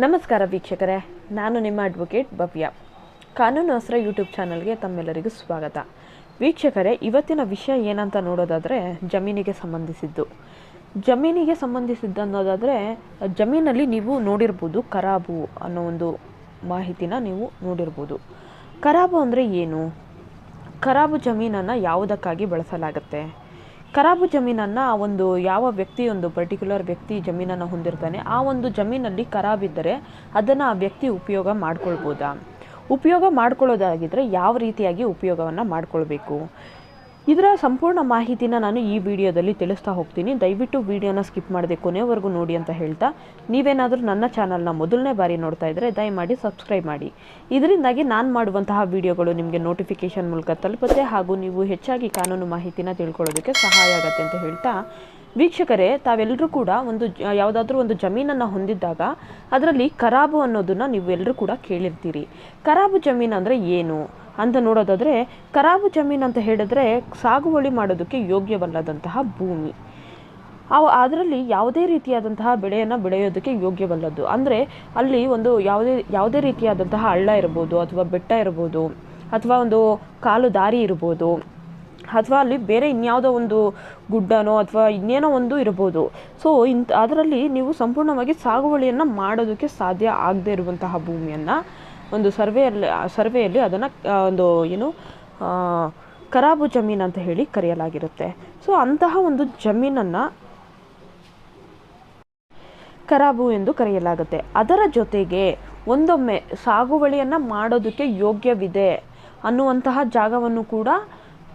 ನಮಸ್ಕಾರ ವೀಕ್ಷಕರೇ, ನಾನು ನಿಮ್ಮ ಅಡ್ವೊಕೇಟ್ ಭವ್ಯ. ಕಾನೂನು ಅಸ್ತ್ರ ಯೂಟ್ಯೂಬ್ ಚಾನಲ್ಗೆ ತಮ್ಮೆಲ್ಲರಿಗೂ ಸ್ವಾಗತ. ವೀಕ್ಷಕರೇ, ಇವತ್ತಿನ ವಿಷಯ ಏನಂತ ನೋಡೋದಾದರೆ ಜಮೀನಿಗೆ ಸಂಬಂಧಿಸಿದ್ದು ಅನ್ನೋದಾದರೆ, ಜಮೀನಲ್ಲಿ ನೀವು ನೋಡಿರ್ಬೋದು ಖರಾಬು ಅನ್ನೋ ಒಂದು ಮಾಹಿತಿನ ನೀವು ನೋಡಿರ್ಬೋದು. ಖರಾಬು ಅಂದರೆ ಏನು? ಖರಾಬು ಜಮೀನನ್ನು ಯಾವುದಕ್ಕಾಗಿ ಬಳಸಲಾಗುತ್ತೆ? ಖರಾಬು ಜಮೀನನ್ನು ಒಂದು ಯಾವ ವ್ಯಕ್ತಿ, ಒಂದು ಪರ್ಟಿಕ್ಯುಲರ್ ವ್ಯಕ್ತಿ ಜಮೀನನ್ನು ಹೊಂದಿರ್ತಾನೆ, ಆ ಒಂದು ಜಮೀನಲ್ಲಿ ಖರಾಬಿದ್ದರೆ ಅದನ್ನು ಆ ವ್ಯಕ್ತಿ ಉಪಯೋಗ ಮಾಡ್ಕೊಳ್ಬೋದಾ? ಉಪಯೋಗ ಮಾಡ್ಕೊಳ್ಳೋದಾಗಿದ್ದರೆ ಯಾವ ರೀತಿಯಾಗಿ ಉಪಯೋಗವನ್ನು ಮಾಡ್ಕೊಳ್ಬೇಕು? ಇದರ ಸಂಪೂರ್ಣ ಮಾಹಿತಿನ ನಾನು ಈ ವಿಡಿಯೋದಲ್ಲಿ ತಿಳಿಸ್ತಾ ಹೋಗ್ತೀನಿ. ದಯವಿಟ್ಟು ವಿಡಿಯೋನ ಸ್ಕಿಪ್ ಮಾಡದೆ ಕೊನೆವರೆಗೂ ನೋಡಿ ಅಂತ ಹೇಳ್ತಾ, ನೀವೇನಾದರೂ ನನ್ನ ಚಾನಲ್ನ ಮೊದಲನೇ ಬಾರಿ ನೋಡ್ತಾ ಇದ್ದರೆ ದಯಮಾಡಿ ಸಬ್ಸ್ಕ್ರೈಬ್ ಮಾಡಿ. ಇದರಿಂದಾಗಿ ನಾನು ಮಾಡುವಂತಹ ವಿಡಿಯೋಗಳು ನಿಮಗೆ ನೋಟಿಫಿಕೇಷನ್ ಮೂಲಕ ತಲುಪುತ್ತೆ ಹಾಗೂ ನೀವು ಹೆಚ್ಚಾಗಿ ಕಾನೂನು ಮಾಹಿತಿನ ತಿಳ್ಕೊಳ್ಳೋದಕ್ಕೆ ಸಹಾಯ ಆಗುತ್ತೆ ಅಂತ ಹೇಳ್ತಾ, ವೀಕ್ಷಕರೇ, ತಾವೆಲ್ಲರೂ ಕೂಡ ಯಾವುದಾದ್ರೂ ಒಂದು ಜಮೀನನ್ನು ಹೊಂದಿದ್ದಾಗ ಅದರಲ್ಲಿ ಖರಾಬು ಅನ್ನೋದನ್ನು ನೀವು ಎಲ್ಲರೂ ಕೂಡ ಕೇಳಿರ್ತೀರಿ. ಖರಾಬು ಜಮೀನು ಅಂದರೆ ಏನು ಅಂತ ನೋಡೋದಾದರೆ, ಖರಾಬು ಜಮೀನು ಅಂತ ಹೇಳಿದ್ರೆ ಸಾಗುವಳಿ ಮಾಡೋದಕ್ಕೆ ಯೋಗ್ಯವಲ್ಲದಂತಹ ಭೂಮಿ. ಅದರಲ್ಲಿ ಯಾವುದೇ ರೀತಿಯಾದಂತಹ ಬೆಳೆಯನ್ನು ಬೆಳೆಯೋದಕ್ಕೆ ಯೋಗ್ಯವಲ್ಲದ್ದು. ಅಂದರೆ ಅಲ್ಲಿ ಒಂದು ಯಾವುದೇ ರೀತಿಯಾದಂತಹ ಹಳ್ಳ ಇರ್ಬೋದು, ಅಥವಾ ಬೆಟ್ಟ ಇರ್ಬೋದು, ಅಥವಾ ಒಂದು ಕಾಲು ದಾರಿ ಇರ್ಬೋದು, ಅಥವಾ ಅಲ್ಲಿ ಬೇರೆ ಇನ್ಯಾವುದೋ ಒಂದು ಗುಡ್ಡನೋ ಅಥವಾ ಇನ್ನೇನೋ ಒಂದು ಇರ್ಬೋದು. ಸೊ ಅದರಲ್ಲಿ ನೀವು ಸಂಪೂರ್ಣವಾಗಿ ಸಾಗುವಳಿಯನ್ನು ಮಾಡೋದಕ್ಕೆ ಸಾಧ್ಯ ಆಗದೆ ಇರುವಂತಹ ಭೂಮಿಯನ್ನು ಒಂದು ಸರ್ವೆಯಲ್ಲಿ ಅದನ್ನು ಖರಾಬು ಜಮೀನು ಅಂತ ಹೇಳಿ ಕರೆಯಲಾಗಿರುತ್ತೆ. ಸೊ ಅಂತಹ ಒಂದು ಜಮೀನನ್ನು ಖರಾಬು ಎಂದು ಕರೆಯಲಾಗುತ್ತೆ. ಅದರ ಜೊತೆಗೆ ಒಂದೊಮ್ಮೆ ಸಾಗುವಳಿಯನ್ನು ಮಾಡೋದಕ್ಕೆ ಯೋಗ್ಯವಿದೆ ಅನ್ನುವಂತಹ ಜಾಗವನ್ನು ಕೂಡ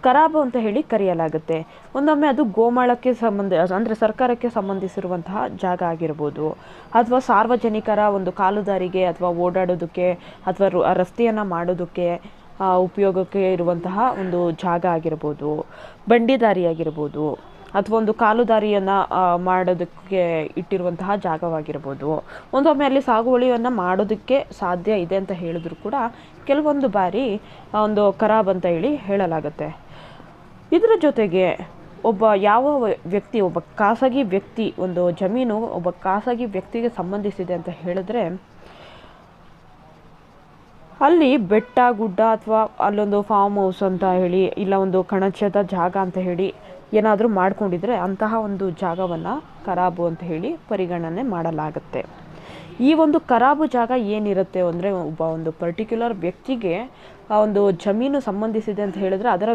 ಖರಾಬು ಅಂತ ಹೇಳಿ ಕರೆಯಲಾಗುತ್ತೆ. ಒಂದೊಮ್ಮೆ ಅದು ಗೋಮಾಳಕ್ಕೆ ಅಂದರೆ ಸರ್ಕಾರಕ್ಕೆ ಸಂಬಂಧಿಸಿರುವಂತಹ ಜಾಗ ಆಗಿರ್ಬೋದು, ಅಥವಾ ಸಾರ್ವಜನಿಕರ ಒಂದು ಕಾಲುದಾರಿಗೆ ಅಥವಾ ಓಡಾಡೋದಕ್ಕೆ ಅಥವಾ ರಸ್ತೆಯನ್ನು ಮಾಡೋದಕ್ಕೆ ಉಪಯೋಗಕ್ಕೆ ಇರುವಂತಹ ಒಂದು ಜಾಗ ಆಗಿರ್ಬೋದು, ಬಂಡಿದಾರಿ ಆಗಿರ್ಬೋದು, ಅಥವಾ ಒಂದು ಕಾಲುದಾರಿಯನ್ನು ಮಾಡೋದಕ್ಕೆ ಇಟ್ಟಿರುವಂತಹ ಜಾಗವಾಗಿರ್ಬೋದು. ಒಂದೊಮ್ಮೆ ಅಲ್ಲಿ ಸಾಗುವಳಿಯನ್ನು ಮಾಡೋದಕ್ಕೆ ಸಾಧ್ಯ ಇದೆ ಅಂತ ಹೇಳಿದ್ರು ಕೂಡ ಕೆಲವೊಂದು ಬಾರಿ ಒಂದು ಖರಾಬ್ ಅಂತ ಹೇಳಿ ಹೇಳಲಾಗುತ್ತೆ. ಇದರ ಜೊತೆಗೆ ಒಬ್ಬ ಖಾಸಗಿ ವ್ಯಕ್ತಿ ಒಂದು ಜಮೀನು ಒಬ್ಬ ಖಾಸಗಿ ವ್ಯಕ್ತಿಗೆ ಸಂಬಂಧಿಸಿದೆ ಅಂತ ಹೇಳಿದ್ರೆ, ಅಲ್ಲಿ ಬೆಟ್ಟ ಗುಡ್ಡ ಅಥವಾ ಅಲ್ಲೊಂದು ಫಾರ್ಮ್ ಹೌಸ್ ಅಂತ ಹೇಳಿ, ಇಲ್ಲ ಒಂದು ಕಣಚದ ಜಾಗ ಅಂತ ಹೇಳಿ ಏನಾದರೂ ಮಾಡ್ಕೊಂಡಿದ್ರೆ ಅಂತಹ ಒಂದು ಜಾಗವನ್ನು ಖರಾಬು ಅಂತ ಹೇಳಿ ಪರಿಗಣನೆ ಮಾಡಲಾಗುತ್ತೆ. ಈ ಒಂದು ಖರಾಬು ಜಾಗ ಏನಿರುತ್ತೆ ಅಂದರೆ, ಒಂದು ಪರ್ಟಿಕ್ಯುಲರ್ ವ್ಯಕ್ತಿಗೆ ಒಂದು ಜಮೀನು ಸಂಬಂಧಿಸಿದೆ ಅಂತ ಹೇಳಿದ್ರೆ ಅದರ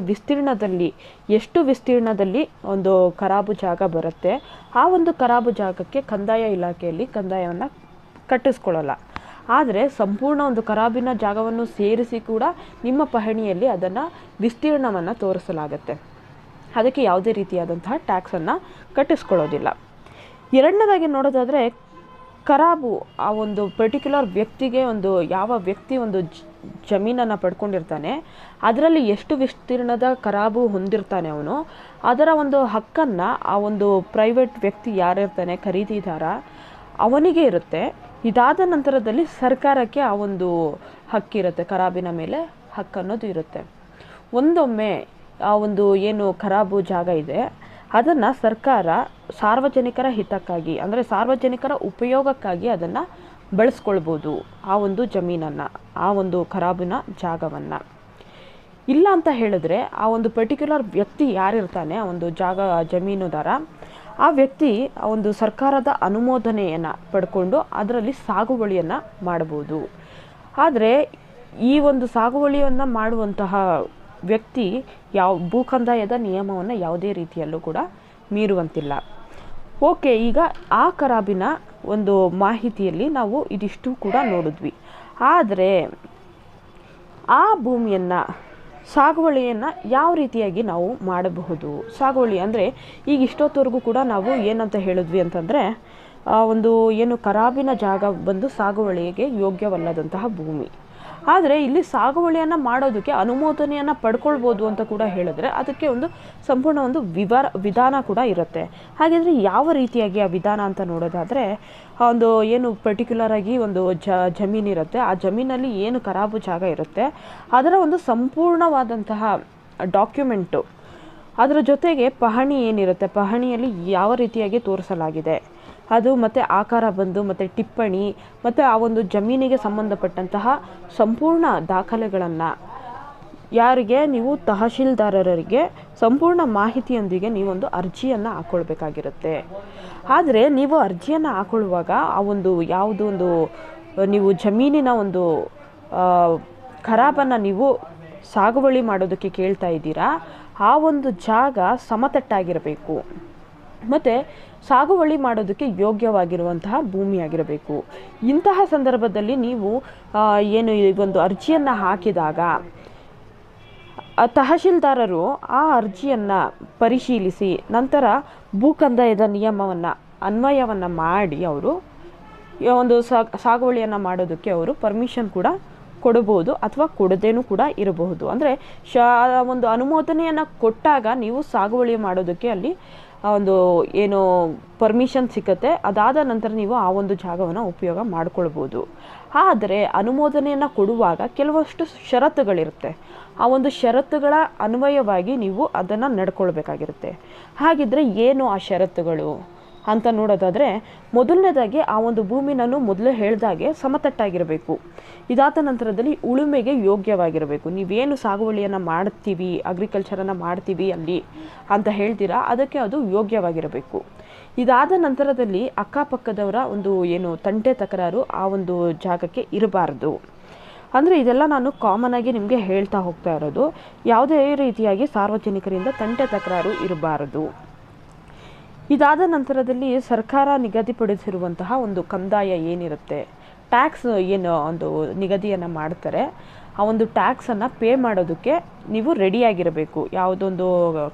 ಎಷ್ಟು ವಿಸ್ತೀರ್ಣದಲ್ಲಿ ಒಂದು ಖರಾಬು ಜಾಗ ಬರುತ್ತೆ, ಆ ಒಂದು ಖರಾಬು ಜಾಗಕ್ಕೆ ಕಂದಾಯ ಇಲಾಖೆಯಲ್ಲಿ ಕಂದಾಯವನ್ನು ಕಟ್ಟಿಸ್ಕೊಳ್ಳಲ್ಲ. ಆದರೆ ಸಂಪೂರ್ಣ ಒಂದು ಖರಾಬಿನ ಜಾಗವನ್ನು ಸೇರಿಸಿ ಕೂಡ ನಿಮ್ಮ ಪಹಣಿಯಲ್ಲಿ ಅದನ್ನು ವಿಸ್ತೀರ್ಣವನ್ನು ತೋರಿಸಲಾಗುತ್ತೆ. ಅದಕ್ಕೆ ಯಾವುದೇ ರೀತಿಯಾದಂತಹ ಟ್ಯಾಕ್ಸನ್ನು ಕಟ್ಟಿಸ್ಕೊಳ್ಳೋದಿಲ್ಲ. ಎರಡನೇದಾಗಿ ನೋಡೋದಾದರೆ, ಖರಾಬು ಆ ಒಂದು ಪರ್ಟಿಕ್ಯುಲರ್ ವ್ಯಕ್ತಿಗೆ ಯಾವ ವ್ಯಕ್ತಿ ಒಂದು ಜಮೀನನ್ನು ಪಡ್ಕೊಂಡಿರ್ತಾನೆ ಅದರಲ್ಲಿ ಎಷ್ಟು ವಿಸ್ತೀರ್ಣದ ಖರಾಬು ಹೊಂದಿರ್ತಾನೆ ಅವನು, ಅದರ ಒಂದು ಹಕ್ಕನ್ನು ಆ ಒಂದು ಪ್ರೈವೇಟ್ ವ್ಯಕ್ತಿ ಯಾರಿರ್ತಾನೆ ಖರೀದಿದಾರ ಅವನಿಗೆ ಇರುತ್ತೆ. ಇದಾದ ನಂತರದಲ್ಲಿ ಸರ್ಕಾರಕ್ಕೆ ಆ ಒಂದು ಹಕ್ಕಿರುತ್ತೆ, ಖರಾಬಿನ ಮೇಲೆ ಹಕ್ಕನ್ನೋದು ಇರುತ್ತೆ. ಒಂದೊಮ್ಮೆ ಆ ಒಂದು ಏನು ಖರಾಬು ಜಾಗ ಇದೆ ಅದನ್ನು ಸರ್ಕಾರ ಸಾರ್ವಜನಿಕರ ಹಿತಕ್ಕಾಗಿ, ಅಂದರೆ ಸಾರ್ವಜನಿಕರ ಉಪಯೋಗಕ್ಕಾಗಿ ಅದನ್ನು ಬಳಸ್ಕೊಳ್ಬೋದು, ಆ ಒಂದು ಜಮೀನನ್ನು, ಆ ಒಂದು ಖರಾಬಿನ ಜಾಗವನ್ನು. ಇಲ್ಲ ಅಂತ ಹೇಳಿದ್ರೆ ಆ ಒಂದು ಪರ್ಟಿಕ್ಯುಲರ್ ವ್ಯಕ್ತಿ ಯಾರಿರ್ತಾನೆ, ಆ ಒಂದು ಜಮೀನುದಾರ, ಆ ವ್ಯಕ್ತಿ ಆ ಒಂದು ಸರ್ಕಾರದ ಅನುಮೋದನೆಯನ್ನು ಪಡ್ಕೊಂಡು ಅದರಲ್ಲಿ ಸಾಗುವಳಿಯನ್ನು ಮಾಡ್ಬೋದು. ಆದರೆ ಈ ಒಂದು ಸಾಗುವಳಿಯನ್ನು ಮಾಡುವಂತಹ ವ್ಯಕ್ತಿ ಭೂ ಕಂದಾಯದ ನಿಯಮವನ್ನು ಯಾವುದೇ ರೀತಿಯಲ್ಲೂ ಕೂಡ ಮೀರುವಂತಿಲ್ಲ. ಓಕೆ, ಈಗ ಆ ಖರಾಬಿನ ಒಂದು ಮಾಹಿತಿಯಲ್ಲಿ ನಾವು ಇದಿಷ್ಟು ಕೂಡ ನೋಡಿದ್ವಿ. ಆದರೆ ಆ ಭೂಮಿಯನ್ನು ಸಾಗುವಳಿಯನ್ನು ಯಾವ ರೀತಿಯಾಗಿ ನಾವು ಮಾಡಬಹುದು? ಸಾಗುವಳಿ ಅಂದರೆ ಈಗ ಇಷ್ಟೊತ್ತವರೆಗೂ ಕೂಡ ನಾವು ಏನಂತ ಹೇಳಿದ್ವಿ ಅಂತಂದರೆ, ಒಂದು ಏನು ಖರಾಬಿನ ಜಾಗ ಬಂದು ಸಾಗುವಳಿಗೆ ಯೋಗ್ಯವಲ್ಲದಂತಹ ಭೂಮಿ. ಆದರೆ ಇಲ್ಲಿ ಸಾಗುವಳಿಯನ್ನು ಮಾಡೋದಕ್ಕೆ ಅನುಮೋದನೆಯನ್ನು ಪಡ್ಕೊಳ್ಬೋದು ಅಂತ ಕೂಡ ಹೇಳಿದ್ರೆ ಅದಕ್ಕೆ ಒಂದು ಸಂಪೂರ್ಣ ಒಂದು ವಿಧಾನ ಕೂಡ ಇರುತ್ತೆ. ಹಾಗಿದ್ರೆ ಯಾವ ರೀತಿಯಾಗಿ ಆ ವಿಧಾನ ಅಂತ ನೋಡೋದಾದರೆ, ಒಂದು ಏನು ಪರ್ಟಿಕ್ಯುಲರ್ ಆಗಿ ಒಂದು ಜಮೀನಿರುತ್ತೆ, ಆ ಜಮೀನಲ್ಲಿ ಏನು ಖರಾಬು ಜಾಗ ಇರುತ್ತೆ ಅದರ ಒಂದು ಸಂಪೂರ್ಣವಾದಂತಹ ಡಾಕ್ಯುಮೆಂಟು, ಅದರ ಜೊತೆಗೆ ಪಹಣಿ ಏನಿರುತ್ತೆ, ಪಹಣಿಯಲ್ಲಿ ಯಾವ ರೀತಿಯಾಗಿ ತೋರಿಸಲಾಗಿದೆ, ಅದು ಮತ್ತು ಆಕಾರ ಬಂದು ಮತ್ತು ಟಿಪ್ಪಣಿ ಮತ್ತು ಆ ಒಂದು ಜಮೀನಿಗೆ ಸಂಬಂಧಪಟ್ಟಂತಹ ಸಂಪೂರ್ಣ ದಾಖಲೆಗಳನ್ನು ಯಾರಿಗೆ ನೀವು ತಹಶೀಲ್ದಾರರಿಗೆ ಸಂಪೂರ್ಣ ಮಾಹಿತಿಯೊಂದಿಗೆ ನೀವೊಂದು ಅರ್ಜಿಯನ್ನು ಹಾಕ್ಕೊಳ್ಬೇಕಾಗಿರುತ್ತೆ. ಆದರೆ ನೀವು ಅರ್ಜಿಯನ್ನು ಹಾಕ್ಕೊಳ್ಳುವಾಗ ಆ ಒಂದು ಯಾವುದೋ ಒಂದು ನೀವು ಜಮೀನಿನ ಒಂದು ಖರಾಬನ್ನು ನೀವು ಸಾಗುವಳಿ ಮಾಡೋದಕ್ಕೆ ಕೇಳ್ತಾ ಇದ್ದೀರಾ, ಆ ಒಂದು ಜಾಗ ಸಮತಟ್ಟಾಗಿರಬೇಕು ಮತ್ತು ಸಾಗುವಳಿ ಮಾಡೋದಕ್ಕೆ ಯೋಗ್ಯವಾಗಿರುವಂತಹ ಭೂಮಿಯಾಗಿರಬೇಕು. ಇಂತಹ ಸಂದರ್ಭದಲ್ಲಿ ನೀವು ಏನು ಈ ಒಂದು ಅರ್ಜಿಯನ್ನು ಹಾಕಿದಾಗ ತಹಶೀಲ್ದಾರರು ಆ ಅರ್ಜಿಯನ್ನು ಪರಿಶೀಲಿಸಿ ನಂತರ ಭೂ ಕಂದಾಯದ ನಿಯಮವನ್ನು ಅನ್ವಯವನ್ನು ಮಾಡಿ ಅವರು ಒಂದು ಸಾಗುವಳಿಯನ್ನು ಮಾಡೋದಕ್ಕೆ ಅವರು ಪರ್ಮಿಷನ್ ಕೂಡ ಕೊಡಬಹುದು ಅಥವಾ ಕೊಡದೇನೂ ಕೂಡ ಇರಬಹುದು. ಅಂದರೆ ಒಂದು ಅನುಮೋದನೆಯನ್ನು ಕೊಟ್ಟಾಗ ನೀವು ಸಾಗುವಳಿ ಮಾಡೋದಕ್ಕೆ ಅಲ್ಲಿ ಒಂದು ಏನು ಪರ್ಮಿಷನ್ ಸಿಕ್ಕತ್ತೆ, ಅದಾದ ನಂತರ ನೀವು ಆ ಒಂದು ಜಾಗವನ್ನು ಉಪಯೋಗ ಮಾಡ್ಕೊಳ್ಬೋದು. ಆದರೆ ಅನುಮೋದನೆಯನ್ನು ಕೊಡುವಾಗ ಕೆಲವಷ್ಟು ಷರತ್ತುಗಳಿರುತ್ತೆ, ಆ ಒಂದು ಷರತ್ತುಗಳ ಅನ್ವಯವಾಗಿ ನೀವು ಅದನ್ನು ನಡ್ಕೊಳ್ಬೇಕಾಗಿರುತ್ತೆ. ಹಾಗಿದ್ರೆ ಏನು ಆ ಷರತ್ತುಗಳು ಅಂತ ನೋಡೋದಾದರೆ, ಮೊದಲನೇದಾಗಿ ಆ ಒಂದು ಭೂಮಿ ನಾನು ಮೊದಲೇ ಹೇಳ್ದಾಗೆ ಸಮತಟ್ಟಾಗಿರಬೇಕು. ಇದಾದ ನಂತರದಲ್ಲಿ ಉಳುಮೆಗೆ ಯೋಗ್ಯವಾಗಿರಬೇಕು. ನೀವೇನು ಸಾಗುವಳಿಯನ್ನು ಮಾಡ್ತೀವಿ, ಅಗ್ರಿಕಲ್ಚರನ್ನು ಮಾಡ್ತೀವಿ ಅಲ್ಲಿ ಅಂತ ಹೇಳ್ತೀರಾ, ಅದಕ್ಕೆ ಅದು ಯೋಗ್ಯವಾಗಿರಬೇಕು. ಇದಾದ ನಂತರದಲ್ಲಿ ಅಕ್ಕಪಕ್ಕದವರ ಒಂದು ಏನು ತಂಟೆ ತಕರಾರು ಆ ಒಂದು ಜಾಗಕ್ಕೆ ಇರಬಾರ್ದು. ಅಂದರೆ ಇದೆಲ್ಲ ನಾನು ಕಾಮನಾಗಿ ನಿಮಗೆ ಹೇಳ್ತಾ ಹೋಗ್ತಾ ಇರೋದು. ಯಾವುದೇ ರೀತಿಯಾಗಿ ಸಾರ್ವಜನಿಕರಿಂದ ತಂಟೆ ತಕರಾರು ಇರಬಾರದು. ಇದಾದ ನಂತರದಲ್ಲಿ ಸರ್ಕಾರ ನಿಗದಿಪಡಿಸಿರುವಂತಹ ಒಂದು ಕಂದಾಯ ಏನಿರುತ್ತೆ, ಟ್ಯಾಕ್ಸ್ ಏನು ಒಂದು ನಿಗದಿಯನ್ನು ಮಾಡ್ತಾರೆ, ಆ ಒಂದು ಟ್ಯಾಕ್ಸನ್ನು ಪೇ ಮಾಡೋದಕ್ಕೆ ನೀವು ರೆಡಿಯಾಗಿರಬೇಕು. ಯಾವುದೊಂದು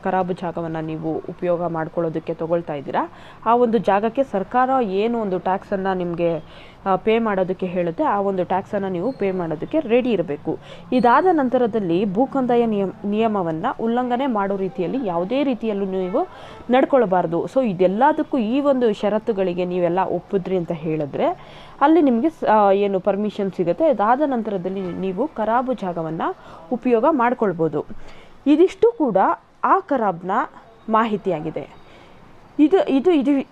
ಖರಾಬು ಜಾಗವನ್ನು ನೀವು ಉಪಯೋಗ ಮಾಡ್ಕೊಳ್ಳೋದಕ್ಕೆ ತೊಗೊಳ್ತಾ ಇದ್ದೀರಾ, ಆ ಒಂದು ಜಾಗಕ್ಕೆ ಸರ್ಕಾರ ಏನು ಒಂದು ಟ್ಯಾಕ್ಸನ್ನು ನಿಮಗೆ ಪೇ ಮಾಡೋದಕ್ಕೆ ಹೇಳುತ್ತೆ, ಆ ಒಂದು ಟ್ಯಾಕ್ಸನ್ನು ನೀವು ಪೇ ಮಾಡೋದಕ್ಕೆ ರೆಡಿ ಇರಬೇಕು. ಇದಾದ ನಂತರದಲ್ಲಿ ಭೂ ಕಂದಾಯ ನಿಯಮವನ್ನು ಉಲ್ಲಂಘನೆ ಮಾಡೋ ರೀತಿಯಲ್ಲಿ ಯಾವುದೇ ರೀತಿಯಲ್ಲೂ ನೀವು ನಡ್ಕೊಳ್ಬಾರ್ದು. ಸೊ ಇದೆಲ್ಲದಕ್ಕೂ ಈ ಒಂದು ಷರತ್ತುಗಳಿಗೆ ನೀವೆಲ್ಲ ಒಪ್ಪಿದ್ರಿ ಅಂತ ಹೇಳಿದ್ರೆ ಅಲ್ಲಿ ನಿಮಗೆ ಏನು ಪರ್ಮಿಷನ್ ಸಿಗುತ್ತೆ. ಇದಾದ ನಂತರದಲ್ಲಿ ನೀವು ಖರಾಬು ಜಾಗವನ್ನು ಉಪಯೋಗ ಮಾಡ್ಕೊಳ್ಬೋದು. ಇದಿಷ್ಟು ಕೂಡ ಆ ಖರಾಬ್ನ ಮಾಹಿತಿಯಾಗಿದೆ.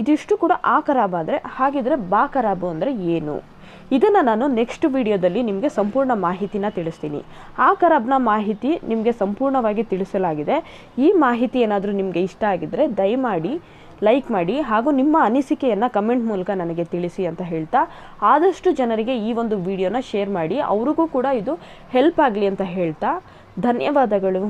ಇದಿಷ್ಟು ಕೂಡ ಆ ಖರಾಬ್ ಆದರೆ, ಹಾಗಿದ್ರೆ ಬಾ ಖರಾಬು ಅಂದರೆ ಏನು, ಇದನ್ನು ನಾನು ನೆಕ್ಸ್ಟ್ ವಿಡಿಯೋದಲ್ಲಿ ನಿಮಗೆ ಸಂಪೂರ್ಣ ಮಾಹಿತಿನ ತಿಳಿಸ್ತೀನಿ. ಆ ಖರಾಬ್ನ ಮಾಹಿತಿ ನಿಮಗೆ ಸಂಪೂರ್ಣವಾಗಿ ತಿಳಿಸಲಾಗಿದೆ. ಈ ಮಾಹಿತಿ ಏನಾದರೂ ನಿಮಗೆ ಇಷ್ಟ ಆಗಿದ್ದರೆ ದಯಮಾಡಿ ಲೈಕ್ ಮಾಡಿ ಹಾಗೂ ನಿಮ್ಮ ಅನಿಸಿಕೆಯನ್ನು ಕಮೆಂಟ್ ಮೂಲಕ ನನಗೆ ತಿಳಿಸಿ ಅಂತ ಹೇಳ್ತಾ, ಆದಷ್ಟು ಜನರಿಗೆ ಈ ಒಂದು ವಿಡಿಯೋನ ಶೇರ್ ಮಾಡಿ, ಅವ್ರಿಗೂ ಕೂಡ ಇದು ಹೆಲ್ಪ್ ಆಗಲಿ ಅಂತ ಹೇಳ್ತಾ ಧನ್ಯವಾದಗಳು.